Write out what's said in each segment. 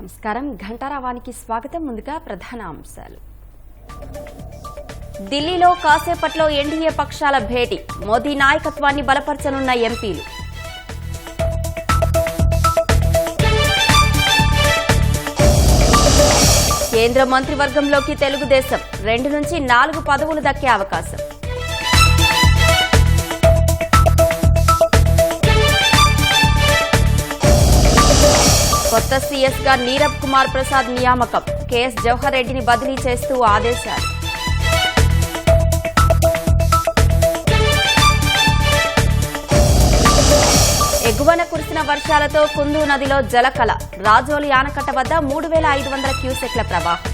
నమస్కారం ఘంటారావానికి స్వాగతం. ముందుగా ప్రధాన అంశాలు. ఢిల్లీలో కాసేపట్లో ఎన్డీఏ పక్షాల భేటీ, మోదీ నాయకత్వాన్ని బలపరచనున్న ఎంపీలు. కేంద్ర మంత్రివర్గంలోకి తెలుగుదేశం 2 నుంచి 4 పదవులు దక్కే అవకాశం. కొత్త సీఎస్ గా నీరబ్ కుమార్ ప్రసాద్ నియామకం, కేఎస్ జవహర్ రెడ్డిని బదిలీ చేస్తూ ఆదేశాలు. ఎగువన కురిసిన వర్షాలతో కుందు నదిలో జలకళ, రాజోలి ఆనకట్ట వద్ద 3500 క్యూసెక్ల ప్రవాహం.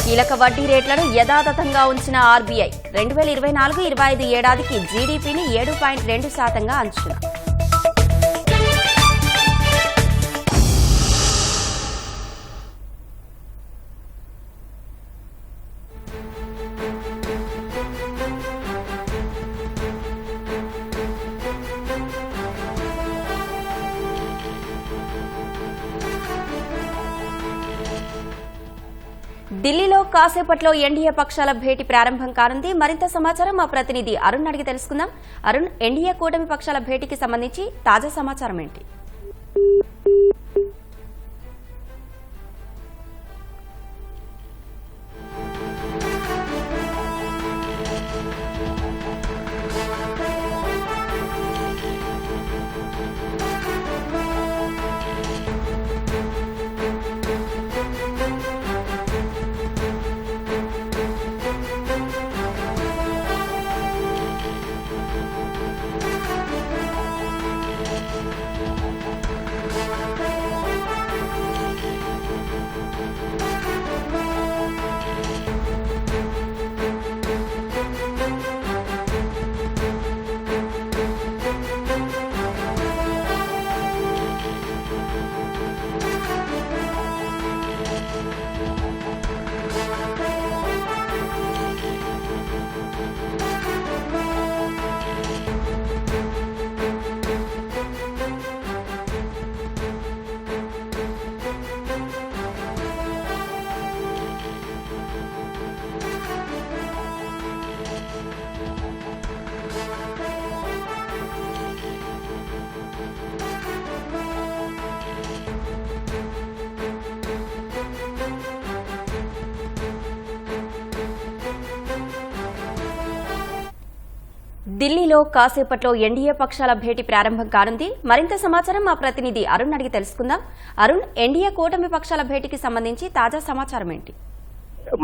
కీలక వడ్డీ రేట్లను యథాతథంగా ఉంచిన ఆర్బీఐ 2024-25 ఏడాదికి జీడీపీని 7.2% అంచనా. ఢిల్లీలో కాసేపట్లో ఎన్డీఏ పక్షాల భేటీ ప్రారంభం కానుంది. మరింత సమాచారం మా ప్రతినిధి అరుణ్ అడిగి తెలుసుకుందాం. అరుణ్, ఎన్డీఏ కూటమి పక్షాల భేటీకి సంబంధించి తాజా సమాచారం ఏంటి? ఢిల్లీలో కాసేపట్లో ఎన్డీఏ పక్షాల భేటీ ప్రారంభం కానుంది. మరింత సమాచారం మా ప్రతినిధి అరుణ్ అడిగి తెలుసుకుందాం. అరుణ్, ఎన్డీఏ కూటమి పక్షాల భేటీకి సంబంధించి తాజా సమాచారం ఏంటి?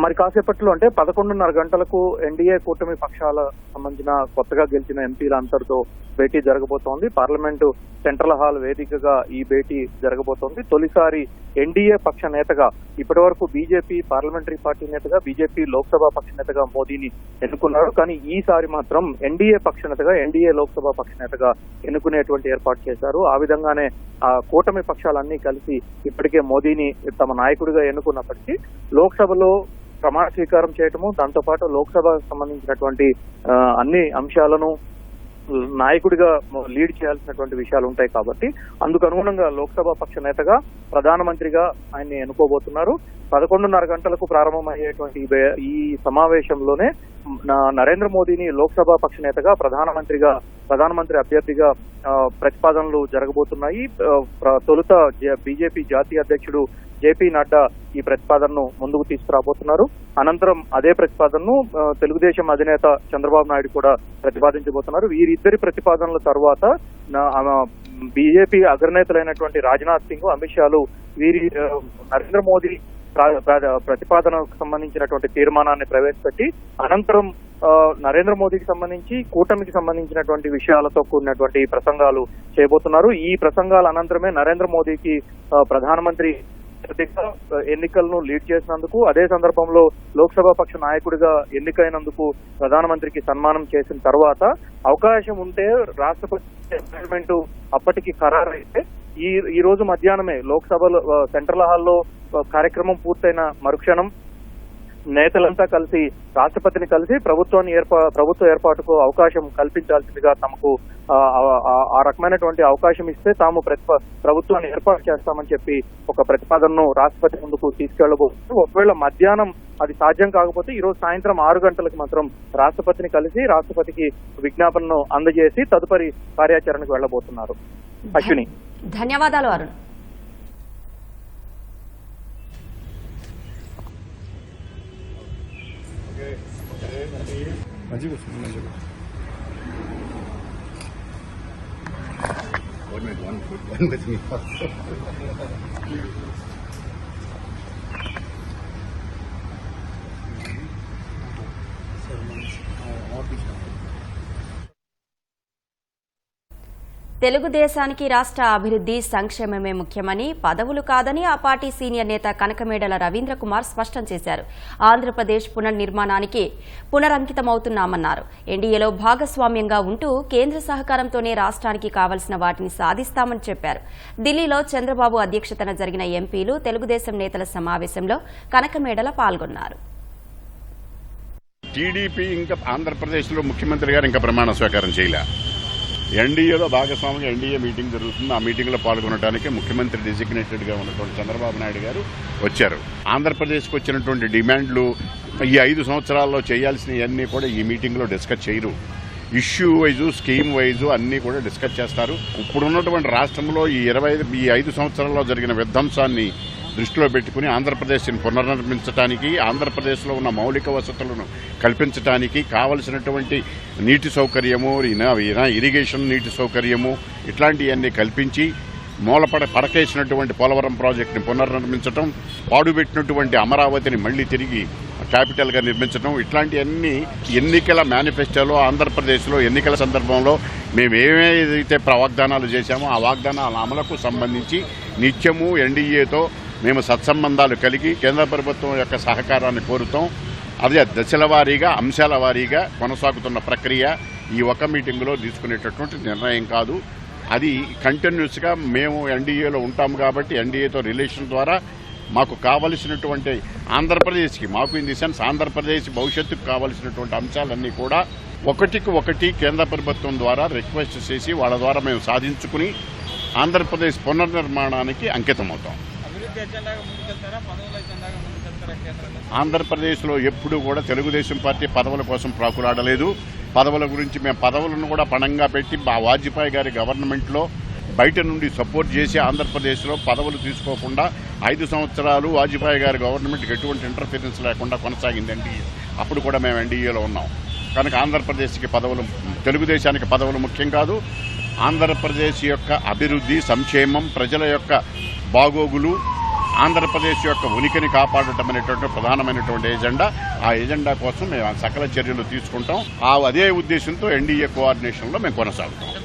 మరి కాసేపట్లో అంటే 11:30 గంటలకు ఎన్డీఏ కూటమి పక్షాల సంబంధించిన కొత్తగా గెలిచిన ఎంపీల అందరితో భేటీ జరగబోతోంది. పార్లమెంటు సెంట్రల్ హాల్ వేదికగా ఈ భేటీ జరగబోతోంది. తొలిసారి ఎన్డీఏ పక్ష నేతగా, ఇప్పటి వరకు బీజేపీ పార్లమెంటరీ పార్టీ నేతగా, బీజేపీ లోక్సభ పక్ష నేతగా మోదీని ఎన్నుకున్నారు. కానీ ఈసారి మాత్రం ఎన్డీఏ పక్ష నేతగా, ఎన్డీఏ లోక్సభ పక్ష నేతగా ఎన్నుకునేటువంటి ఏర్పాటు చేశారు. ఆ విధంగానే ఆ కూటమి పక్షాలన్నీ కలిసి ఇప్పటికే మోదీని తమ నాయకుడిగా ఎన్నుకున్నప్పటికీ లోక్సభలో ప్రమాణ స్వీకారం చేయటము, దాంతో పాటు లోక్సభకు సంబంధించినటువంటి అన్ని అంశాలను నాయకుడిగా లీడ్ చేయాల్సినటువంటి విషయాలు ఉంటాయి. కాబట్టి అందుకు అనుగుణంగా లోక్సభ పక్ష నేతగా, ప్రధానమంత్రిగా ఆయన్ని ఎన్నుకోబోతున్నారు. 11:30 గంటలకు ప్రారంభమయ్యేటువంటి ఈ సమావేశంలోనే నరేంద్ర మోదీని లోక్సభ పక్ష నేతగా, ప్రధానమంత్రి అభ్యర్థిగా ప్రతిపాదనలు జరగబోతున్నాయి. తొలుత బీజేపీ జాతీయ అధ్యక్షుడు జేపీ నడ్డా ఈ ప్రతిపాదనను ముందుకు తీసుకురాబోతున్నారు. అనంతరం అదే ప్రతిపాదనను తెలుగుదేశం అధినేత చంద్రబాబు నాయుడు కూడా ప్రతిపాదించబోతున్నారు. వీరిద్దరి ప్రతిపాదనల తర్వాత బీజేపీ అగ్రనేతలైనటువంటి రాజ్నాథ్ సింగ్, అమిత్ షాలు నరేంద్ర మోదీ ప్రతిపాదనకు సంబంధించినటువంటి తీర్మానాన్ని ప్రవేశపెట్టి అనంతరం నరేంద్ర మోదీకి సంబంధించి, కూటమికి సంబంధించినటువంటి విషయాలతో కూడినటువంటి ప్రసంగాలు చేయబోతున్నారు. ఈ ప్రసంగాల అనంతరమే నరేంద్ర మోదీకి ప్రధానమంత్రి ఎన్నికలను లీడ్ చేసినందుకు, అదే సందర్భంలో లోక్సభ పక్ష నాయకుడిగా ఎన్నికైనందుకు ప్రధానమంత్రికి సన్మానం చేసిన తర్వాత అవకాశం ఉంటే రాష్ట్రపతి అపాయింట్మెంట్ అప్పటికి ఖరారైతే ఈ రోజు మధ్యాహ్నమే లోక్సభలో సెంట్రల్ హాల్లో కార్యక్రమం పూర్తయిన మరుక్షణం నేతలంతా కలిసి రాష్ట్రపతిని కలిసి ప్రభుత్వ ఏర్పాటుకు అవకాశం కల్పించాల్సిందిగా తమకు ఆ రకమైనటువంటి అవకాశం ఇస్తే తాము ప్రభుత్వాన్ని ఏర్పాటు చేస్తామని చెప్పి ఒక ప్రతిపాదనను రాష్ట్రపతి ముందుకు తీసుకెళ్లబోతుంది. ఒకవేళ మధ్యాహ్నం అది సాధ్యం కాకపోతే ఈ రోజు సాయంత్రం 6 గంటలకు మాత్రం రాష్ట్రపతిని కలిసి రాష్ట్రపతికి విజ్ఞాపనను అందజేసి తదుపరి కార్యాచరణకు వెళ్లబోతున్నారు. అశ్విని, ధన్యవాదాలు అరుణ్. One with me. తెలుగుదేశానికి రాష్ట్ర అభివృద్ధి సంక్షేమమే ముఖ్యమని, పదవులు కాదని ఆ పార్టీ సీనియర్ నేత కనకమేడల రవీంద్ర కుమార్ స్పష్టం చేశారు. ఆంధ్రప్రదేశ్ పునర్నిర్మాణానికి పునరంకితమవుతున్నామన్నారు. ఎన్డీఏలో భాగస్వామ్యంగా ఉంటూ కేంద్ర సహకారంతోనే రాష్ట్రానికి కావలసిన వాటిని సాధిస్తామని చెప్పారు. ఢిల్లీలో చంద్రబాబు అధ్యక్షతన జరిగిన ఎంపీలు, తెలుగుదేశం నేతల సమావేశంలో కనకమేడల పాల్గొన్నారు. టీడీపీ ఇంకా ఆంధ్రప్రదేశ్లో ముఖ్యమంత్రి గారు ఇంకా ప్రమాణ స్వీకారం చేయలే. ఎన్డీఏలో భాగస్వామిగా ఎన్డీఏ మీటింగ్ జరుగుతుంది. ఆ మీటింగ్లో పాల్గొనడానికి ముఖ్యమంత్రి డెసిగ్నేటెడ్గా ఉన్నటువంటి చంద్రబాబు నాయుడు గారు వచ్చారు. ఆంధ్రప్రదేశ్కి వచ్చినటువంటి డిమాండ్లు ఈ 5 సంవత్సరాల్లో చేయాల్సినవన్నీ కూడా ఈ మీటింగ్లో డిస్కస్ చేయరు. ఇష్యూ వైజు, స్కీమ్ వైజు అన్నీ కూడా డిస్కస్ చేస్తారు. ఇప్పుడున్నటువంటి రాష్ట్రంలో ఈ 5 సంవత్సరాల్లో జరిగిన విధ్వంసాన్ని దృష్టిలో పెట్టుకుని ఆంధ్రప్రదేశ్ని పునర్నిర్మించడానికి, ఆంధ్రప్రదేశ్లో ఉన్న మౌలిక వసతులను కల్పించడానికి కావలసినటువంటి నీటి సౌకర్యము, ఇరిగేషన్ నీటి సౌకర్యము ఇట్లాంటివన్నీ కల్పించి పడకేసినటువంటి పోలవరం ప్రాజెక్టుని పునర్నిర్మించడం, పాడుపెట్టినటువంటి అమరావతిని మళ్లీ తిరిగి క్యాపిటల్గా నిర్మించడం, ఇట్లాంటివన్నీ ఎన్నికల మేనిఫెస్టోలో ఆంధ్రప్రదేశ్లో ఎన్నికల సందర్భంలో మేము ఏమైతే వాగ్దానాలు చేశామో ఆ వాగ్దానాల అమలుకు సంబంధించి నిత్యము ఎన్డీఏతో మేము సత్సంబంధాలు కలిగి కేంద్ర ప్రభుత్వం యొక్క సహకారాన్ని కోరుతాం. అదే దశల వారీగా, అంశాల వారీగా కొనసాగుతున్న ప్రక్రియ. ఈ ఒక మీటింగులో తీసుకునేటటువంటి నిర్ణయం కాదు. అది కంటిన్యూస్గా మేము ఎన్డీఏలో ఉంటాము కాబట్టి ఎన్డీఏతో రిలేషన్ ద్వారా మాకు కావలసినటువంటి ఆంధ్రప్రదేశ్కి, మాకు ఇన్ ది సెన్స్ ఆంధ్రప్రదేశ్ భవిష్యత్తుకు కావలసినటువంటి అంశాలన్నీ కూడా ఒకటికి ఒకటి కేంద్ర ప్రభుత్వం ద్వారా రిక్వెస్ట్ చేసి వాళ్ళ ద్వారా మేము సాధించుకుని ఆంధ్రప్రదేశ్ పునర్నిర్మాణానికి అంకితమవుతాం. ఆంధ్రప్రదేశ్లో ఎప్పుడూ కూడా తెలుగుదేశం పార్టీ పదవుల కోసం ప్రాకులాడలేదు. పదవుల గురించి మేము పదవులను కూడా పణంగా పెట్టి వాజ్పేయి గారి గవర్నమెంట్లో బయట నుండి సపోర్ట్ చేసి ఆంధ్రప్రదేశ్లో పదవులు తీసుకోకుండా 5 సంవత్సరాలు వాజ్పేయి గారి గవర్నమెంట్కి ఎటువంటి ఇంటర్ఫీరెన్స్ లేకుండా కొనసాగిందండి. అప్పుడు కూడా మేము ఎన్డీఏలో ఉన్నాం. కనుక ఆంధ్రప్రదేశ్కి పదవులు, తెలుగుదేశానికి పదవులు ముఖ్యం కాదు. ఆంధ్రప్రదేశ్ యొక్క అభివృద్ధి, సంక్షేమం, ప్రజల యొక్క బాగోగులు, ఆంధ్రప్రదేశ్ యొక్క ఉనికిని కాపాడటం అనేటువంటి ప్రధానమైనటువంటి ఎజెండా. ఆ ఎజెండా కోసం మేము సకల చర్యలు తీసుకుంటాం. అదే ఉద్దేశంతో ఎన్డీఏ కోఆర్డినేషన్లో మేము కొనసాగుతాం.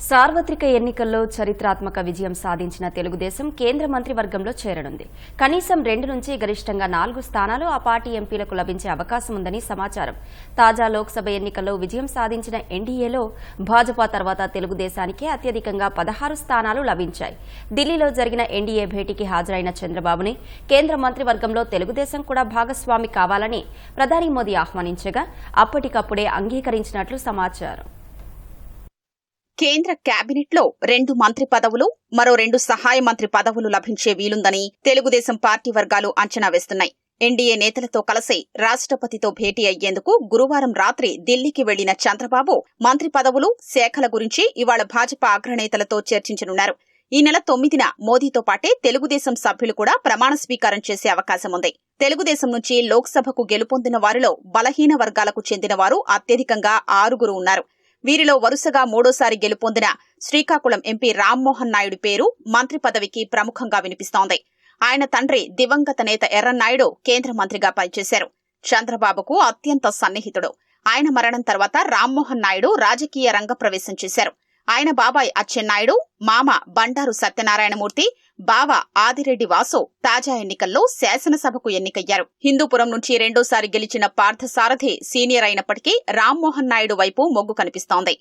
సార్వత్రిక ఎన్నికల్లో చరిత్రాత్మక విజయం సాధించిన తెలుగుదేశం కేంద్ర మంత్రివర్గంలో చేరనుంది. కనీసం 2 నుంచి గరిష్టంగా 4 స్థానాలు ఆ పార్టీ ఎంపీలకు లభించే అవకాశం ఉందని సమాచారం. తాజా లోక్సభ ఎన్నికల్లో విజయం సాధించిన ఎన్డీఏలో భాజపా తర్వాత తెలుగుదేశానికే అత్యధికంగా 16 స్థానాలు లభించాయి. ఢిల్లీలో జరిగిన ఎన్డీఏ భేటీకి హాజరైన చంద్రబాబుని కేంద్ర మంత్రివర్గంలో తెలుగుదేశం కూడా భాగస్వామి కావాలని ప్రధాని మోదీ ఆహ్వానించగా అప్పటికప్పుడే అంగీకరించినట్లు సమాచారం. కేంద్ర కేబినెట్లో 2 మంత్రి పదవులు, మరో 2 సహాయ మంత్రి పదవులు లభించే వీలుందని తెలుగుదేశం పార్టీ వర్గాలు అంచనా వేస్తున్నాయి. ఎన్డీఏ నేతలతో కలిసి రాష్ట్రపతితో భేటీ అయ్యేందుకు గురువారం రాత్రి ఢిల్లీకి వెళ్లిన చంద్రబాబు మంత్రి పదవులు, శాఖల గురించి ఇవాళ భాజపా అగ్రనేతలతో చర్చించనున్నారు. ఈ నెల 9న మోదీతో పాటే తెలుగుదేశం సభ్యులు కూడా ప్రమాణ స్వీకారం చేసే అవకాశం ఉంది. తెలుగుదేశం నుంచి లోక్సభకు గెలుపొందిన వారిలో బలహీన వర్గాలకు చెందిన వారు అత్యధికంగా 6 ఉన్నారు. వీరిలో వరుసగా 3వ గెలుపొందిన శ్రీకాకుళం ఎంపీ రామ్మోహన్ నాయుడు పేరు మంత్రి పదవికి ప్రముఖంగా వినిపిస్తోంది. ఆయన తండ్రి దివంగత నేత ఎర్రన్నాయుడు కేంద్ర మంత్రిగా పనిచేశారు. చంద్రబాబుకు అత్యంత సన్నిహితుడు. ఆయన మరణం తర్వాత రామ్మోహన్ నాయుడు రాజకీయ రంగ ప్రవేశం చేశారు. ఆయన బాబాయ్ అచ్చెన్నాయుడు, మామ బండారు సత్యనారాయణమూర్తి, బావ ఆదిరెడ్డి వాసు తాజా ఎన్నికల్లో శాసనసభకు ఎన్నికయ్యారు. హిందూపురం నుంచి 2వ గెలిచిన పార్థసారథి సీనియర్ అయినప్పటికీ రామ్మోహన్ నాయుడు వైపు మొగ్గు కనిపిస్తోంది.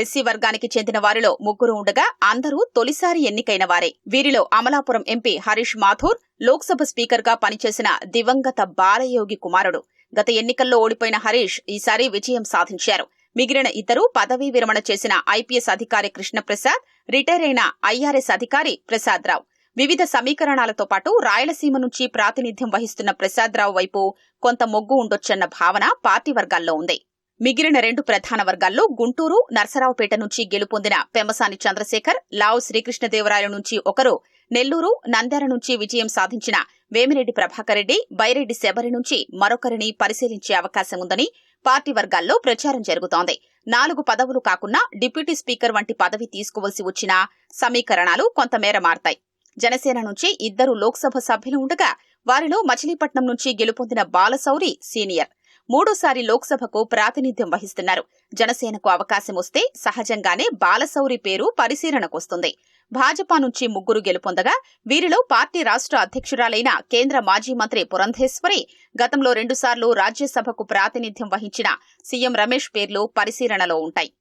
ఎస్సీ వర్గానికి చెందిన వారిలో 3 ఉండగా అందరూ తొలిసారి ఎన్నికైన వారే. వీరిలో అమలాపురం ఎంపీ హరీష్ మాథూర్ లోక్సభ స్పీకర్గా పనిచేసిన దివంగత బాలయోగి కుమారుడు. గత ఎన్నికల్లో ఓడిపోయిన హరీష్ ఈసారి విజయం సాధించారు. మిగిలిన ఇద్దరు పదవీ విరమణ చేసిన ఐపీఎస్ అధికారి కృష్ణప్రసాద్, రిటైర్ అయిన ఐఆర్ఎస్ అధికారి ప్రసాద్ రావు. వివిధ సమీకరణాలతో పాటు రాయలసీమ నుంచి ప్రాతినిధ్యం వహిస్తున్న ప్రసాద్ రావు వైపు కొంత మొగ్గు ఉండొచ్చన్న భావన పార్టీ వర్గాల్లో ఉంది. మిగిలిన 2 ప్రధాన వర్గాల్లో గుంటూరు, నర్సరావుపేట నుంచి గెలుపొందిన పెమ్మసాని చంద్రశేఖర్, లావు శ్రీకృష్ణదేవరాయల నుంచి ఒకరు, నెల్లూరు, నంద్యాల నుంచి విజయం సాధించిన వేమిరెడ్డి ప్రభాకర్ రెడ్డి, బైరెడ్డి శబరి నుంచి మరొకరిని పరిశీలించే అవకాశం ఉందని పార్టీ వర్గాల్లో ప్రచారం జరుగుతోంది. 4 పదవులు కాకుండా డిప్యూటీ స్పీకర్ వంటి పదవి తీసుకోవలసి వచ్చినా సమీకరణాలు కొంతమేర మారతాయి. జనసేన నుంచి 2 లోక్సభ సభ్యులు ఉండగా వారిలో మచిలీపట్నం నుంచి గెలుపొందిన బాలశౌరి సీనియర్. 3సారి లోక్సభకు ప్రాతినిధ్యం వహిస్తున్నారు. జనసేనకు అవకాశం వస్తే సహజంగానే బాలశౌరి పేరు పరిశీలనకొస్తుంది. భాజపా నుంచి 3 గెలుపొందగా వీరిలో పార్టీ రాష్ట్ర అధ్యక్షురాలైన కేంద్ర మాజీ మంత్రి పురంధేశ్వరి, గతంలో 2 సార్లు రాజ్యసభకు ప్రాతినిధ్యం వహించిన సీఎం రమేష్ పేర్లు పరిశీలనలో ఉంటాయి.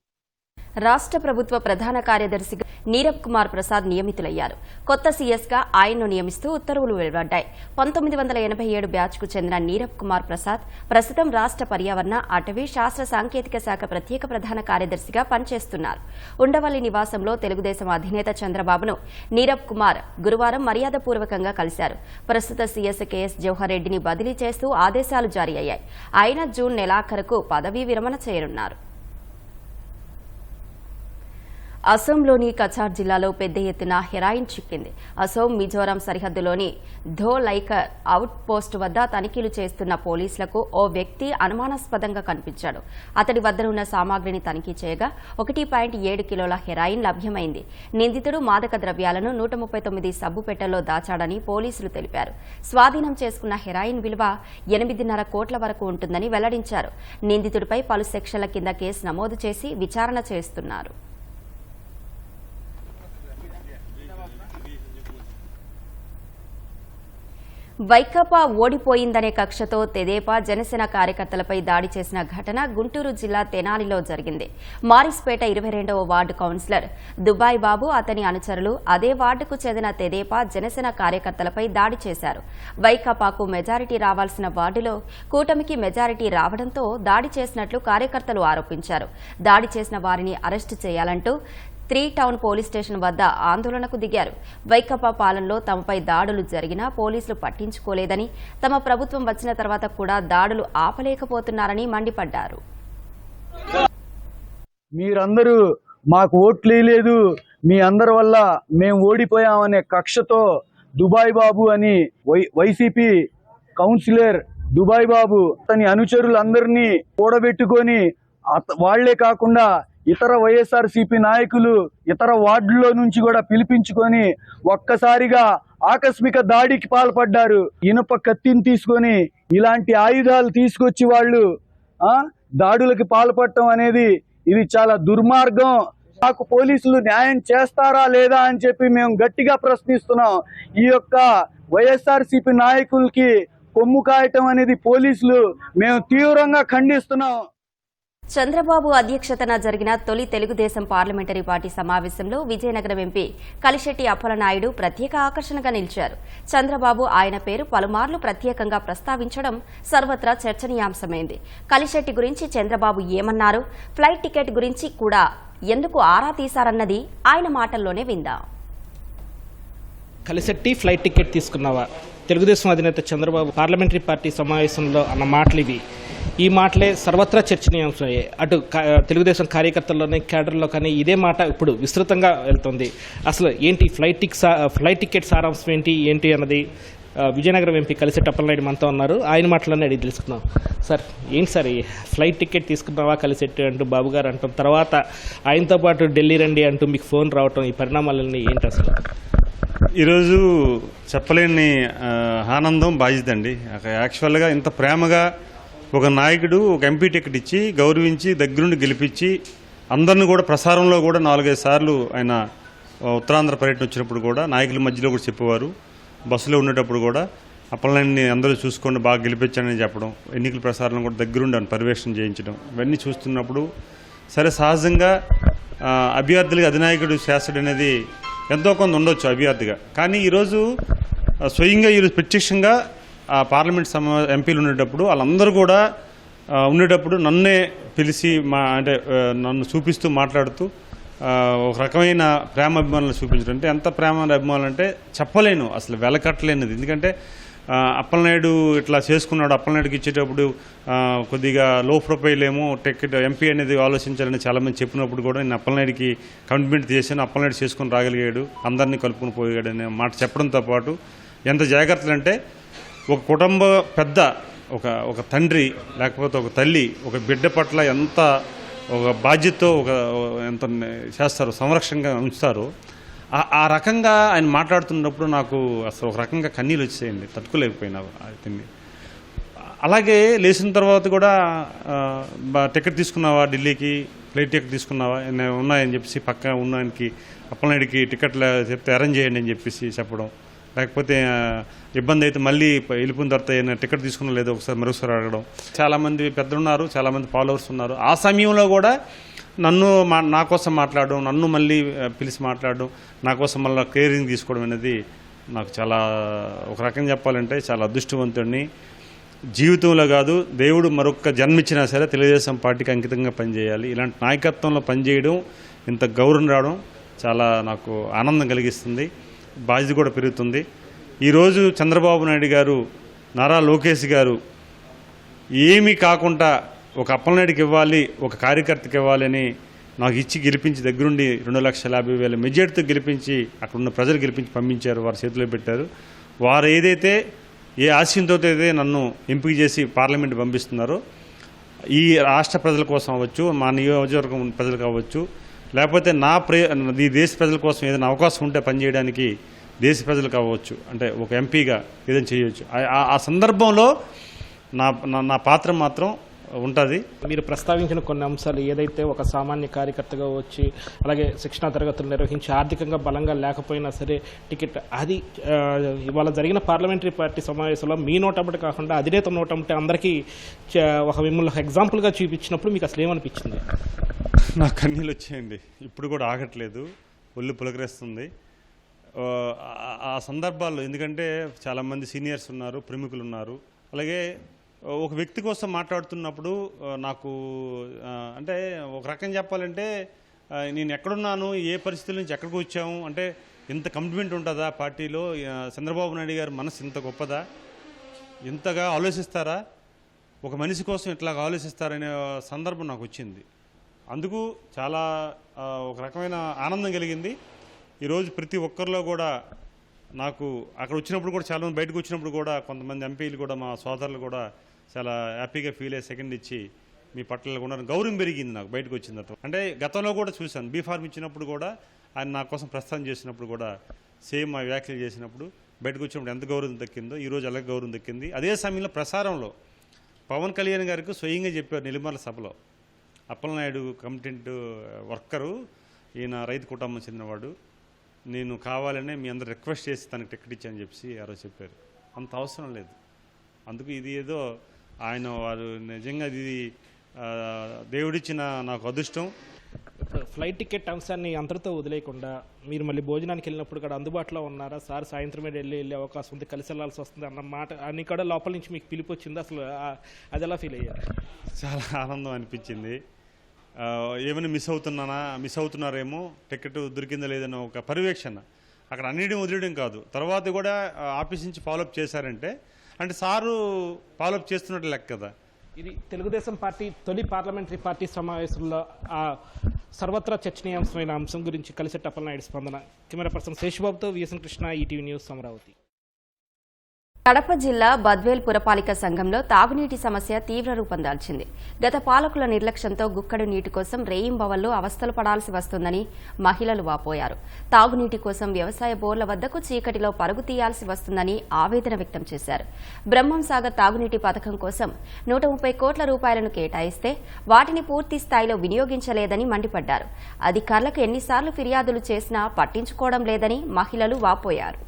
రాష్ట్ర ప్రభుత్వ ప్రధాన కార్యదర్శిగా నీరబ్ కుమార్ ప్రసాద్ నియమితులయ్యారు. కొత్త సీఎస్గా ఆయన్ను నియమిస్తూ ఉత్తర్వులు వెలువడ్డాయి. 1987 బ్యాచ్కు చెందిన నీరబ్ కుమార్ ప్రసాద్ ప్రస్తుతం రాష్ట్ర పర్యావరణ, అటవీ, శాస్త్ర సాంకేతిక శాఖ ప్రత్యేక ప్రధాన కార్యదర్శిగా పనిచేస్తున్నారు. ఉండవల్లి నివాసంలో తెలుగుదేశం అధినేత చంద్రబాబును నీరబ్ కుమార్ గురువారం మర్యాదపూర్వకంగా కలిశారు. ప్రస్తుత సీఎస్ కేఎస్ జవహర్ రెడ్డిని బదిలీ చేస్తూ ఆదేశాలు జారీ అయ్యాయి. ఆయన జూన్ నెలాఖరుకు పదవీ విరమణ చేయనున్నారు. అసోంలోని కచార్ జిల్లాలో పెద్ద ఎత్తున హెరాయిన్ చిక్కింది. అసోం, మిజోరాం సరిహద్దులోని ధోలైకర్ అవుట్ పోస్టు వద్ద తనిఖీలు చేస్తున్న పోలీసులకు ఓ వ్యక్తి అనుమానాస్పదంగా కనిపించాడు. అతడి వద్దనున్న సామాగ్రిని తనిఖీ చేయగా 1.7 కిలోల హెరాయిన్ లభ్యమైంది. నిందితుడు మాదక ద్రవ్యాలను 139 సబ్బు పెట్టెల్లో దాచాడని పోలీసులు తెలిపారు. స్వాధీనం చేసుకున్న హెరాయిన్ విలువ 8.5 కోట్ల వరకు ఉంటుందని వెల్లడించారు. నిందితుడిపై పలు సెక్షన్ల కింద కేసు నమోదు చేసి విచారణ చేస్తున్నారు. వైకాపా ఓడిపోయిందనే కక్షతో తెదేపా, జనసేన కార్యకర్తలపై దాడి చేసిన ఘటన గుంటూరు జిల్లా తెనాలిలో జరిగింది. మారిస్పేట 22వ వార్డు కౌన్సిలర్ దుబాయ్ బాబు, అతని అనుచరులు అదే వార్డుకు చెందిన తెదేపా, జనసేన కార్యకర్తలపై దాడి చేశారు. వైకాపాకు మెజారిటీ రావాల్సిన వార్డులో కూటమికి మెజారిటీ రావడంతో దాడి చేసినట్లు కార్యకర్తలు ఆరోపించారు. దాడి చేసిన వారిని అరెస్టు చేయాలంటూ 3 టౌన్ పోలీస్ స్టేషన్ వద్ద ఆందోళనకు దిగారు. వైకాపా పాలనలో తమపై దాడులు జరిగినా పోలీసులు పట్టించుకోలేదని, తమ ప్రభుత్వం వచ్చిన తర్వాత కూడా దాడులు ఆపలేకపోతున్నారని మండిపడ్డారు. మీరందరూ మాకు ఓట్లేదు, మీ అందరి వల్ల మేము ఓడిపోయామనే కక్షతో దుబాయ్ బాబు అని వైసీపీ కౌన్సిలర్ దుబాయ్ బాబు అతని అనుచరులందరినీ కూడబెట్టుకొని వాళ్లే కాకుండా ఇతర వైఎస్ఆర్సీపీ నాయకులు ఇతర వార్డుల్లో నుంచి కూడా పిలిపించుకొని ఒక్కసారిగా ఆకస్మిక దాడికి పాల్పడ్డారు. ఇనుప కత్తిని తీసుకొని ఇలాంటి ఆయుధాలు తీసుకొచ్చి వాళ్ళు దాడులకు పాల్పడటం అనేది ఇది చాలా దుర్మార్గం. మాకు పోలీసులు న్యాయం చేస్తారా లేదా అని చెప్పి మేము గట్టిగా ప్రశ్నిస్తున్నాం. ఈ యొక్క వైఎస్ఆర్సీపీ నాయకులకి కొమ్ము కాయటం అనేది పోలీసులు మేము తీవ్రంగా ఖండిస్తున్నాం. చంద్రబాబు అధ్యక్షతన జరిగిన తొలి తెలుగుదేశం పార్లమెంటరీ పార్టీ సమావేశంలో విజయనగరం ఎంపీ కలిశెట్టి అప్పలనాయుడు ప్రత్యేక ఆకర్షణగా నిలిచారు. చంద్రబాబు ఆయన పేరు పలుమార్లు ప్రత్యేకంగా ప్రస్తావించడం సర్వత్రా చర్చనీయాంశమైంది. కలిశెట్టి గురించి చంద్రబాబు ఏమన్నారు, ఫ్లైట్ టికెట్ గురించి కూడా ఎందుకు ఆరా తీశారన్నది ఆయన మాటల్లోనే విందాం. కలిశెట్టి ఫ్లైట్ టికెట్ తీసుకున్నావా? తెలుగుదేశం అధినేత చంద్రబాబు పార్లమెంటరీ పార్టీ సమావేశంలో అన్న మాటలు ఇవి. ఈ మాటలే సర్వత్రా చర్చనీయాంశమయ్యాయి. అటు తెలుగుదేశం కార్యకర్తల్లోనే, కేడర్లో కానీ ఇదే మాట ఇప్పుడు విస్తృతంగా వెళ్తుంది. అసలు ఏంటి ఫ్లైట్ టికెట్ సారాంశం ఏంటి అన్నది విజయనగరం ఎంపీ కలిశెట్టి అప్పలనాయుడు మనతో ఉన్నారు. ఆయన మాటలోనే అడిగి తెలుసుకుందాం. సార్, ఏంటి సార్ ఈ ఫ్లైట్ టికెట్ తీసుకున్నావా కలిశెట్టి అంటూ బాబు గారు అంటాం, తర్వాత ఆయనతో పాటు ఢిల్లీ రండి అంటూ మీకు ఫోన్ రావటం, ఈ పరిణామాలన్నీ ఏంటి అసలు? ఈరోజు చెప్పలేని ఆనందం, బాధ్యత అండి. యాక్చువల్గా ఇంత ప్రేమగా ఒక నాయకుడు ఒక ఎంపీ టికెట్ ఇచ్చి గౌరవించి దగ్గరుండి గెలిపించి అందరిని కూడా ప్రసారంలో కూడా 4-5 సార్లు ఆయన ఉత్తరాంధ్ర పర్యటన వచ్చినప్పుడు కూడా నాయకుల మధ్యలో కూడా చెప్పేవారు. బస్సులో ఉండేటప్పుడు కూడా అప్పలనాయుడిని అందరూ చూసుకోండి, బాగా గెలిపించానని చెప్పడం, ఎన్నికల ప్రసారంలో కూడా దగ్గరుండి ఆయన పర్యవేక్షణ చేయించడం, ఇవన్నీ చూస్తున్నప్పుడు సరే సహజంగా అభ్యర్థులుగా అధినాయకుడు శాస్త్రుడు అనేది ఎంతో కొంత ఉండొచ్చు అభ్యర్థిగా. కానీ ఈరోజు స్వయంగా ఈరోజు ప్రత్యక్షంగా ఆ పార్లమెంట్ ఎంపీలు ఉండేటప్పుడు వాళ్ళందరూ కూడా ఉండేటప్పుడు నన్నే పిలిచి నన్ను చూపిస్తూ మాట్లాడుతూ ఒక రకమైన ప్రేమ అభిమానులు చూపించడం. అంటే ఎంత ప్రేమ అభిమానులు అంటే చెప్పలేను, అసలు వెలకట్టలేనిది. ఎందుకంటే అప్పలనాయుడు ఇట్లా చేసుకున్నాడు, అప్పలనాయుడుకి ఇచ్చేటప్పుడు కొద్దిగా లో ప్రొఫైల్ ఏమో టికెట్ ఎంపీ అనేది ఆలోచించాలని చాలామంది చెప్పినప్పుడు కూడా నేను అప్పలనాయుడికి కమిట్మెంట్ చేశాను, అప్పలనాయుడు చేసుకుని రాగలిగాడు, అందరినీ కలుపుకొని పోయాడు అనే మాట చెప్పడంతో పాటు ఎంత జాగ్రత్తలు అంటే ఒక కుటుంబ పెద్ద ఒక తండ్రి లేకపోతే ఒక తల్లి ఒక బిడ్డ పట్ల ఎంత ఒక బాధ్యతతో ఎంత చేస్తారు, సంరక్షణగా ఉంచుతారు. ఆ రకంగా ఆయన మాట్లాడుతున్నప్పుడు నాకు అసలు ఒక రకంగా కన్నీళ్ళు వచ్చేయండి, తట్టుకోలేకపోయినా తిని. అలాగే లేచిన తర్వాత కూడా టికెట్ తీసుకున్నావా, ఢిల్లీకి ఫ్లైట్ టికెట్ తీసుకున్నావా, ఉన్నాయని చెప్పేసి పక్క ఉన్నాయనికి అప్పలనాయుడికి టికెట్లు చెప్తే అరేంజ్ చేయండి అని చెప్పేసి చెప్పడం. లేకపోతే ఇబ్బంది అయితే మళ్ళీ వెళ్ళిపోయిన తర్వాత టికెట్ తీసుకున్నా లేదో ఒకసారి మరొకసారి అడగడం. చాలామంది పెద్దలు ఉన్నారు, చాలామంది ఫాలోవర్స్ ఉన్నారు. ఆ సమయంలో కూడా నన్ను నా కోసం మాట్లాడడం, నన్ను మళ్ళీ పిలిచి మాట్లాడడం, నా కోసం మళ్ళీ కేరింగ్ తీసుకోవడం అనేది నాకు చాలా ఒక రకంగా చెప్పాలంటే చాలా అదృష్టవంతుడిని. జీవితంలో కాదు దేవుడు మరొక జన్మిచ్చినా సరే తెలుగుదేశం పార్టీకి అంకితంగా పనిచేయాలి. ఇలాంటి నాయకత్వంలో పనిచేయడం, ఇంత గౌరవం రావడం చాలా నాకు ఆనందం కలిగిస్తుంది, బాధ్యత కూడా పెరుగుతుంది. ఈరోజు చంద్రబాబు నాయుడు గారు, నారా లోకేష్ గారు ఏమీ కాకుండా ఒక అప్పలనాయుడికి ఇవ్వాలి, ఒక కార్యకర్తకి ఇవ్వాలని నాకు ఇచ్చి గెలిపించి దగ్గరుండి 2,50,000 మెజార్టీతో గెలిపించి అక్కడ ఉన్న ప్రజలు గెలిపించి పంపించారు, వారి చేతిలో పెట్టారు. వారు ఏదైతే ఏ ఆశయంతో అయితే నన్ను ఎంపిక చేసి పార్లమెంట్ పంపిస్తున్నారో ఈ రాష్ట్ర ప్రజల కోసం అవ్వచ్చు, మా నియోజకవర్గం ప్రజలు కావచ్చు, లేకపోతే ఈ దేశ ప్రజల కోసం ఏదైనా అవకాశం ఉంటే పనిచేయడానికి దేశ ప్రజలు కావచ్చు, అంటే ఒక ఎంపీగా ఏదైనా చేయవచ్చు. ఆ సందర్భంలో నా పాత్ర మాత్రం ఉంటుంది. మీరు ప్రస్తావించిన కొన్ని అంశాలు ఏదైతే ఒక సామాన్య కార్యకర్తగా వచ్చి అలాగే శిక్షణా తరగతులు నిర్వహించి ఆర్థికంగా బలంగా లేకపోయినా సరే టికెట్ అది ఇవాళ జరిగిన పార్లమెంటరీ పార్టీ సమావేశంలో మీ నోటమ్మటి కాకుండా అధినేత నోటమ్మటి అందరికీ ఒక మిమ్మల్ని ఎగ్జాంపుల్గా చూపించినప్పుడు మీకు అసలు ఏమనిపించింది? నాకు కన్నీళ్ళు వచ్చాయండి, ఇప్పుడు కూడా ఆగట్లేదు, ఒళ్ళు పులకరేస్తుంది ఆ సందర్భాల్లో. ఎందుకంటే చాలామంది సీనియర్స్ ఉన్నారు, ప్రముఖులు ఉన్నారు. అలాగే ఒక వ్యక్తి కోసం మాట్లాడుతున్నప్పుడు నాకు అంటే ఒక రకం చెప్పాలంటే నేను ఎక్కడున్నాను, ఏ పరిస్థితుల నుంచి ఎక్కడికి వచ్చాము, అంటే ఇంత కమిట్మెంట్ ఉంటుందా పార్టీలో, చంద్రబాబు నాయుడు గారి మనసు ఇంత గొప్పదా, ఇంతగా ఆలోచిస్తారా, ఒక మనిషి కోసం ఇట్లా ఆలోచిస్తారనే సందర్భం నాకు వచ్చింది. అందుకు చాలా ఒక రకమైన ఆనందం కలిగింది. ఈరోజు ప్రతి ఒక్కరిలో కూడా నాకు అక్కడ వచ్చినప్పుడు కూడా చాలామంది బయటకు వచ్చినప్పుడు కూడా కొంతమంది ఎంపీలు కూడా మా సోదరులు కూడా చాలా హ్యాపీగా ఫీల్ అయ్యి సెకండ్ ఇచ్చి మీ పట్ల కూడా గౌరవం పెరిగింది నాకు బయటకు వచ్చిన తర్వాత. అంటే గతంలో కూడా చూశాను, బీఫార్మ్ ఇచ్చినప్పుడు కూడా ఆయన నా కోసం ప్రస్థానం చేసినప్పుడు కూడా సేమ్ ఆ వ్యాఖ్యలు చేసినప్పుడు బయటకు వచ్చినప్పుడు ఎంత గౌరవం దక్కిందో ఈరోజు అలాగే గౌరవం దక్కింది. అదే సమయంలో ప్రసారంలో పవన్ కళ్యాణ్ గారికి స్వయంగా చెప్పారు నెల్లిమర్ల సభలో, అప్పలనాయుడు కమిటెంట్ వర్కరు, ఈయన రైతు కుటుంబం చెందినవాడు, నేను కావాలనే మీ అందరు రిక్వెస్ట్ చేసి తనకు టికెట్ ఇచ్చానని చెప్పి ఆ రోజు చెప్పారు. అంత అవసరం లేదు. అందుకు ఇది ఏదో ఆయన వారు నిజంగా ఇది దేవుడిచ్చిన నాకు అదృష్టం. ఫ్లైట్ టికెట్ అంశాన్ని అంతటితో వదిలేయకుండా మీరు మళ్ళీ భోజనానికి వెళ్ళినప్పుడు కూడా అందుబాటులో ఉన్నారా? సార్ సాయంత్రమే వెళ్ళే అవకాశం ఉంది, కలిసి వెళ్ళాల్సి వస్తుంది అన్న మాట అని కూడా లోపల నుంచి మీకు పిలుపు వచ్చింది. అసలు అది ఎలా ఫీల్ అయ్యారు? చాలా ఆనందం అనిపించింది. ఏమైనా మిస్ అవుతున్నారేమో, టికెట్ దొరికిందా లేదన్న ఒక పర్యవేక్షణ. అక్కడ అన్నిటిని వదిలేయడం కాదు, తర్వాత కూడా ఆఫీస్ నుంచి ఫాలోఅప్ చేశారంటే అంటే సారు ఫాలోఅప్ చేస్తున్నట్టు లెక్క కదా. ఇది తెలుగుదేశం పార్టీ తొలి పార్లమెంటరీ పార్టీ సమావేశంలో ఆ సర్వత్రా చర్చనీయాంశమైన అంశం గురించి కలిసెట్టి అప్పలనాయుడు స్పందన. కెమెరా పర్సన్ శేషబాబుతో VSN Krishna, ETV news, Amaravati. Kadapa జిల్లా బద్వేల్ పురపాలిక సంఘంలో తాగునీటి సమస్య తీవ్ర రూపం దాల్చింది. గత పాలకుల నిర్లక్ష్యంతో గుక్కడు నీటి కోసం రేయింబవళ్లు అవస్థలు పడాల్సి వస్తుందని మహిళలు వాపోయారు. తాగునీటి కోసం వ్యవసాయ బోర్ల వద్దకు చీకటిలో పరుగు తీయాల్సి వస్తుందని ఆవేదన వ్యక్తం చేశారు. బ్రహ్మం సాగర్ తాగునీటి పథకం కోసం 130 కోట్ల రూపాయలను కేటాయిస్తే వాటిని పూర్తి స్థాయిలో వినియోగించలేదని మండిపడ్డారు. అధికారులకు ఎన్నిసార్లు ఫిర్యాదులు చేసినా పట్టించుకోవడం లేదని మహిళలు వాపోయారు.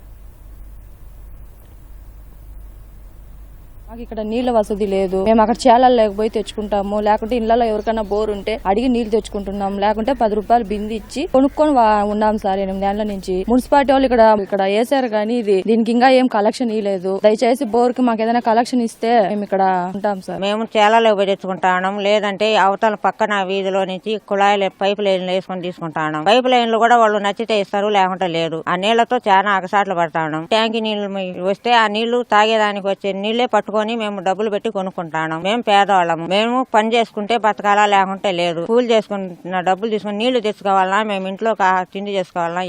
ఇక్కడ నీళ్ల వసతి లేదు. మేము అక్కడ చేలాలు లేకపోయి తెచ్చుకుంటాము, లేకుంటే ఇళ్లలో ఎవరికైనా బోర్ ఉంటే అడిగి నీళ్లు తెచ్చుకుంటున్నాం, లేకుంటే 10 రూపాయలు బింది ఇచ్చి కొనుక్కొని ఉన్నాం సార్ 8 ఏళ్ల నుంచి. మున్సిపాలిటీ వాళ్ళు ఇక్కడ వేసారు కానీ దీనికి ఇంకా ఏం కలెక్షన్ ఇవ్వలేదు. దయచేసి బోర్ కి మాకు ఏదైనా కలెక్షన్ ఇస్తే మేము ఇక్కడ ఉంటాం సార్. మేము చేలాలో పోయి తెచ్చుకుంటాం, లేదంటే అవతల పక్కన వీధిలో నుంచి కుళాయిలు పైప్ లైన్లు వేసుకొని తీసుకుంటాం. పైప్ లైన్లు కూడా వాళ్ళు నచ్చితే ఇస్తారు, లేకుంటే లేదు. ఆ నీళ్లతో చాలా అగసాట్లు పడతాం. ట్యాంకీ నీళ్లు వస్తే ఆ నీళ్లు తాగేదానికి వచ్చే నీళ్లే పట్టుకొని మేము డబ్బులు పెట్టి కొనుక్కుంటాం. మేము పేదవాళ్ళము. మేము పని చేసుకుంటే బతకాలా, లేకుంటే లేదు. కూలి చేసుకున్న డబ్బులు తీసుకుని నీళ్లు తెచ్చుకోవాలన్నా, మేము ఇంట్లో తిండి చేసుకోవాలన్నా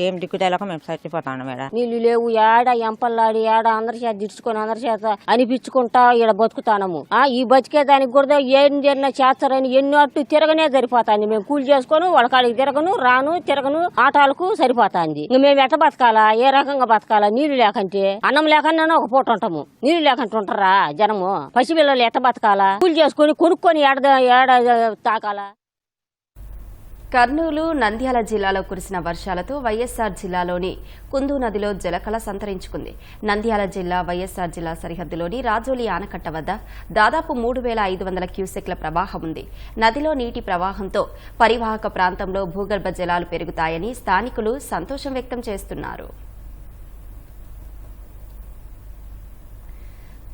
ఏం దిక్కుదేలకు మేము చచ్చిపోతాం మేడం. నీళ్లు లేవు, ఏడ ఎంపల్లాడి ఏడ అందరి చేత దిడుచుకొని అందరి చేత అనిపించుకుంటా ఈడ బతుకుతాము. ఈ బతికేదానికి కూడా ఏం జరిగినా చేస్తారని ఎన్నట్టు తిరగనే సరిపోతాంది. మేము కూలి చేసుకొని వాళ్ళకాడికి తిరగను రాను తిరగను ఆటాలకు సరిపోతాంది. ఇంక మేము ఎట్ట బతకాలా, ఏ రకంగా బతకాలా? నీళ్లు లేకంటే అన్నం లేకన్నా ఒక పూట ఉంటాము, నీళ్లు లేకంటే ఉంటారా జనము? పసిపిల్లలు ఎట్ట బతకాలా? కూలి చేసుకొని కొనుక్కొని ఏడ తాకాలా? కర్నూలు, నంద్యాల జిల్లాలో కురిసిన వర్షాలతో వైఎస్సార్ జిల్లాలోని కుందు నదిలో జలకళ సంతరించుకుంది. నంద్యాల జిల్లా వైఎస్సార్ జిల్లా సరిహద్దులోని రాజోలి ఆనకట్ట వద్ద దాదాపు 3500 క్యూసెక్ల ప్రవాహం ఉంది. నదిలో నీటి ప్రవాహంతో పరివాహక ప్రాంతంలో భూగర్భ జలాలు పెరుగుతాయని స్థానికులు సంతోషం వ్యక్తం చేస్తున్నారు.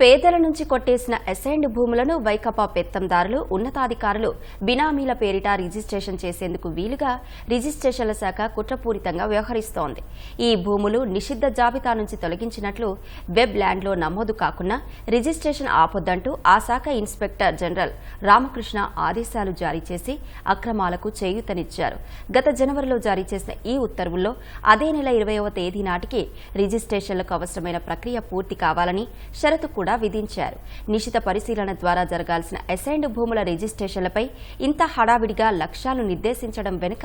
పేదల నుంచి కొట్టేసిన అసైన్డ్ భూములను వైకాపా పెత్తందారులు, ఉన్నతాధికారులు బినామీల పేరిట రిజిస్ట్రేషన్ చేసేందుకు వీలుగా రిజిస్ట్రేషన్ల శాఖ కుట్రపూరితంగా వ్యవహరిస్తోంది. ఈ భూములు నిషిద్ధ జాబితా నుంచి తొలగించినట్లు వెబ్ ల్యాండ్లో నమోదు కాకుండా రిజిస్ట్రేషన్ ఆపొద్దంటూ ఆ శాఖ ఇన్స్పెక్టర్ జనరల్ రామకృష్ణ ఆదేశాలు జారీ చేసి అక్రమాలకు చేయూతనిచ్చారు. గత జనవరిలో జారీ చేసిన ఈ ఉత్తర్వుల్లో అదే నెల 20వ తేదీ నాటికి రిజిస్ట్రేషన్లకు అవసరమైన ప్రక్రియ పూర్తి కావాలని షరతు కూడా విధించారు. నిశిత పరిశీలన ద్వారా జరగాల్సిన అసైన్డ్ భూముల రిజిస్ట్రేషన్లపై ఇంత హడావిడిగా లక్ష్యాలు నిర్దేశించడం వెనుక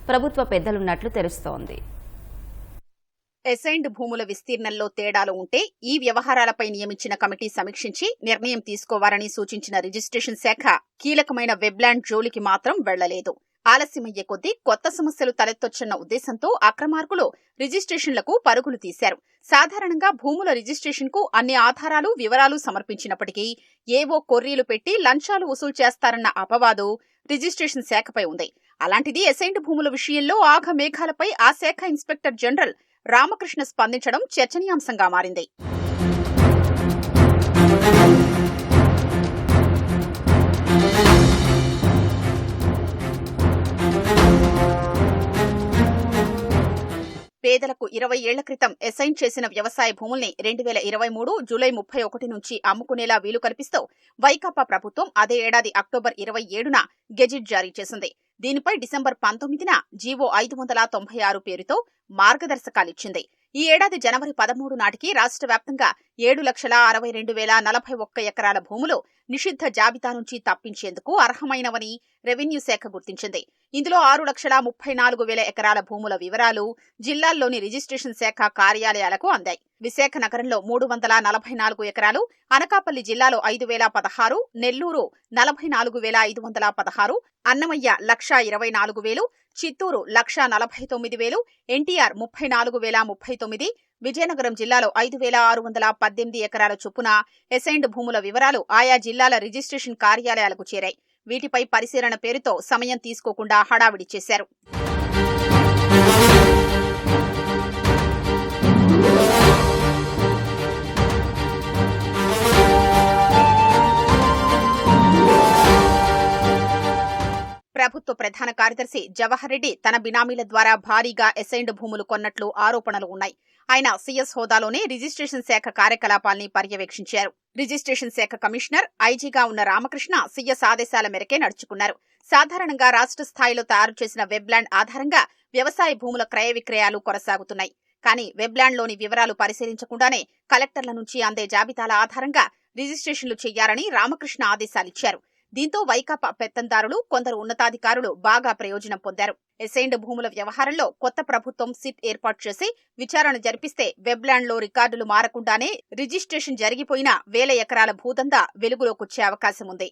ప్రభుత్వ పెద్దలున్నట్లు తెలుస్తోంది. అసైన్డ్ భూముల విస్తీర్ణంలో తేడాలు ఉంటే ఈ వ్యవహారాలపై నియమించిన కమిటీ సమీక్షించి నిర్ణయం తీసుకోవాలని సూచించిన రిజిస్ట్రేషన్ శాఖ కీలకమైన వెబ్లాండ్ జోలికి మాత్రం వెళ్లలేదు. ఆలస్యమయ్యే కొద్దీ కొత్త సమస్యలు తలెత్తొచ్చన్న ఉద్దేశంతో అక్రమార్కులు రిజిస్ట్రేషన్లకు పరుగులు తీశారు. సాధారణంగా భూముల రిజిస్ట్రేషన్కు అన్ని ఆధారాలు, వివరాలు సమర్పించినప్పటికీ ఏవో కొర్రీలు పెట్టి లంచాలు వసూలు చేస్తారన్న అపవాదు రిజిస్ట్రేషన్ శాఖపై ఉంది. అలాంటిది అసైన్డ్ భూముల విషయంలో ఆఘమేఘాలపై ఆ శాఖ ఇన్స్పెక్టర్ జనరల్ రామకృష్ణ స్పందించడం చర్చనీయాంశంగా మారింది. పేదలకు 20 ఏళ్ల క్రితం అసైన్ చేసిన వ్యవసాయ భూముల్ని 2023 జూలై 31 నుంచి అమ్ముకునేలా వీలు కల్పిస్తూ వైకాపా ప్రభుత్వం అదే ఏడాది అక్టోబర్ 27న గెజిట్ జారీ చేసింది. దీనిపై డిసెంబర్ 19న జీవో 596 పేరుతో మార్గదర్శకాలిచ్చింది. ఈ ఏడాది జనవరి 13 నాటికి రాష్ట్ర వ్యాప్తంగా 7,62,041 ఎకరాల భూములు నిషిద్ధ జాబితా నుంచి తప్పించేందుకు అర్హమైనవని రెవెన్యూ శాఖ గుర్తించింది. ఇందులో 6,34,000 ఎకరాల భూముల వివరాలు జిల్లాల్లోని రిజిస్ట్రేషన్ శాఖ కార్యాలయాలకు అందాయి. విశాఖ నగరంలో 344 ఎకరాలు, అనకాపల్లి జిల్లాలో 5,016, నెల్లూరు 44,516, అన్నమయ్య 1,24,000, చిత్తూరు 1,49,000, ఎన్టీఆర్ 34,039, విజయనగరం జిల్లాలో 5,618 ఎకరాల చొప్పున అసైన్డ్ భూముల వివరాలు ఆయా జిల్లాల రిజిస్ట్రేషన్ కార్యాలయాలకు చేరాయి. వీటిపై పరిశీలన పేరుతో సమయం తీసుకోకుండా హడావిడి చేశారు. ప్రభుత్వ ప్రధాన కార్యదర్శి జవహర్ రెడ్డి తన బినామీల ద్వారా భారీగా అసైన్డ్ భూములు కొన్నట్లు ఆరోపణలు ఉన్నాయి. ఆయన సీఎస్ హోదాలోనే రిజిస్ట్రేషన్ శాఖ కార్యకలాపాల్ని పర్యవేక్షించారు. రిజిస్ట్రేషన్ శాఖ కమిషనర్, ఐజీగా ఉన్న రామకృష్ణ సీఎస్ ఆదేశాల మేరకే నడుచుకున్నారు. సాధారణంగా రాష్ట్ర స్థాయిలో తయారు చేసిన వెబ్లాండ్ ఆధారంగా వ్యవసాయ భూముల క్రయ విక్రయాలు కొనసాగుతున్నాయి. కానీ వెబ్లాండ్లోని వివరాలు పరిశీలించకుండానే కలెక్టర్ల నుంచి అందే జాబితాల ఆధారంగా రిజిస్ట్రేషన్లు చేయాలని రామకృష్ణ ఆదేశాలిచ్చారు. దీంతో వైకాపా పెత్తందారులు, కొందరు ఉన్నతాధికారులు బాగా ప్రయోజనం పొందారు. అసైన్డ్ భూముల వ్యవహారంలో కొత్త ప్రభుత్వం సిట్ ఏర్పాటు చేసి విచారణ జరిపిస్తే వెబ్లాండ్లో రికార్డులు మారకుండానే రిజిస్ట్రేషన్ జరిగిపోయిన 1,000 ఎకరాల భూదందా వెలుగులోకొచ్చే అవకాశం ఉంది.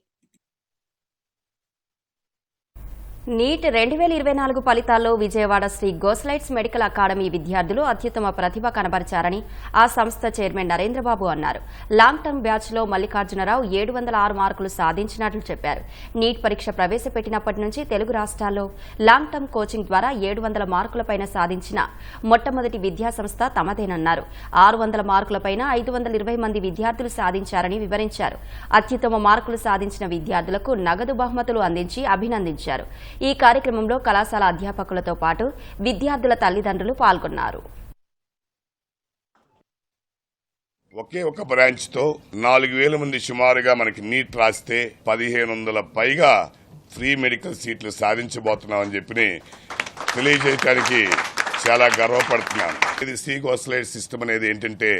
నీట్ 2024 ఫలితాల్లో విజయవాడ శ్రీ గోస్లైట్స్ మెడికల్ అకాడమీ విద్యార్థులు అత్యుత్తమ ప్రతిభ కనబరిచారని ఆ సంస్థ చైర్మన్ నరేంద్రబాబు అన్నారు. లాంగ్ టర్మ్ బ్యాచ్ లో మల్లికార్జునరావు 706 మార్కులు సాధించినట్లు చెప్పారు. నీట్ పరీక్ష ప్రవేశపెట్టినప్పటి నుంచి తెలుగు రాష్ట్రాల్లో లాంగ్ టర్మ్ కోచింగ్ ద్వారా 700 మార్కులపైన సాధించిన మొట్టమొదటి విద్యాసంస్థ తమదేనన్నారు. 600 మార్కులపైన 520 మంది విద్యార్థులు సాధించారని వివరించారు. అత్యుత్తమ మార్కులు సాధించిన విద్యార్థులకు నగదు బహుమతులు అందించి అభినందించారు. ఈ కార్యక్రమంలో కళాశాల అధ్యాపకులతో పాటు విద్యార్థుల తల్లిదండ్రులు పాల్గొన్నారు. ఒకే ఒక బ్రాంచ్ తో 4000 మంది సుమారుగా మనకి నీట్ రాస్తే 1500 పైగా ఫ్రీ మెడికల్ సీట్లు సాధించబోతున్నామని చెప్పి తెలియజేయడానికి చాలా గర్వపడుతున్నాను. ఇది శ్రీ గోస్లైట్ సిస్టమ్ అనేది ఏంటంటే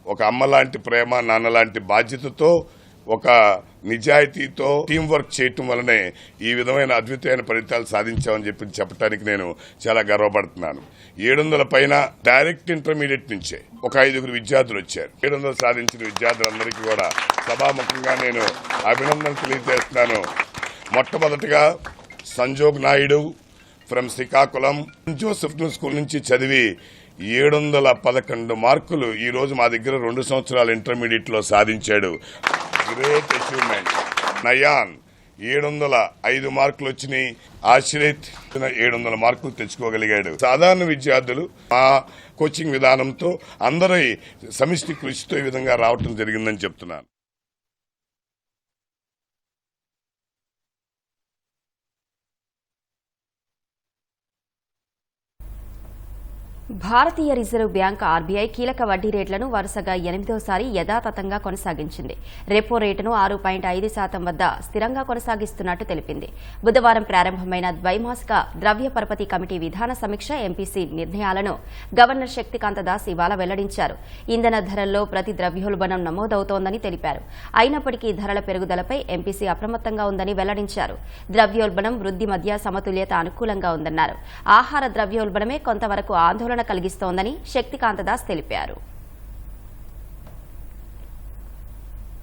ఒక అమ్మ లాంటి ప్రేమ, నాన్న లాంటి బాధ్యతతో, ఒక నిజాయితీతో టీం వర్క్ చేయటం వల్లనే ఈ విధమైన అద్భుతమైన ఫలితాలు సాధించామని చెప్పడానికి నేను చాలా గర్వపడుతున్నాను. 700 పైన డైరెక్ట్ ఇంటర్మీడియట్ నుంచే ఒక 5 విద్యార్థులు వచ్చారు. 700 సాధించిన విద్యార్థులందరికీ కూడా సభాముఖంగా నేను అభినందనలు తెలియజేస్తున్నాను. మొట్టమొదటిగా Sanjog Naidu from Srikakulam Joseph school నుంచి చదివి 711 మార్కులు ఈ రోజు మా దగ్గర 2 సంవత్సరాల ఇంటర్మీడియట్ లో సాధించాడు. Great achievement. నయాన్ 705 మార్కులు వచ్చినాయి. ఆశ్రిత్ 700 మార్కులు తెచ్చుకోగలిగాడు. సాధారణ విద్యార్థులు మా కోచింగ్ విధానంతో అందరూ సమిష్టి కృషితో ఈ విధంగా రావటం జరిగిందని చెప్తున్నాను. భారతీయ రిజర్వ్ బ్యాంక్ ఆర్బీఐ కీలక వడ్డీ రేట్లను వరుసగా 8వ యథాతథంగా కొనసాగించింది. రెపో రేటును 6.5% వద్ద స్థిరంగా కొనసాగిస్తున్నట్టు తెలిపింది. బుధవారం ప్రారంభమైన ద్వైమాసిక ద్రవ్య పరపతి కమిటీ విధాన సమీక్ష ఎంపీసీ నిర్ణయాలను గవర్నర్ శక్తికాంత దాస్ ఇవాళ వెల్లడించారు. ఇంధన ధరల్లో ప్రతి ద్రవ్యోల్బణం నమోదవుతోందని తెలిపారు. అయినప్పటికీ ధరల పెరుగుదలపై ఎంపీసీ అప్రమత్తంగా ఉందని వెల్లడించారు. ద్రవ్యోల్బణం వృద్ధి మధ్య సమతుల్యత అనుకూలంగా ఉందన్నారు. ఆహార ద్రవ్యోల్బణమే కొంతవరకు ఆందోళన కలిగిస్తోందని శక్తికాంత దాస్ తెలిపారు.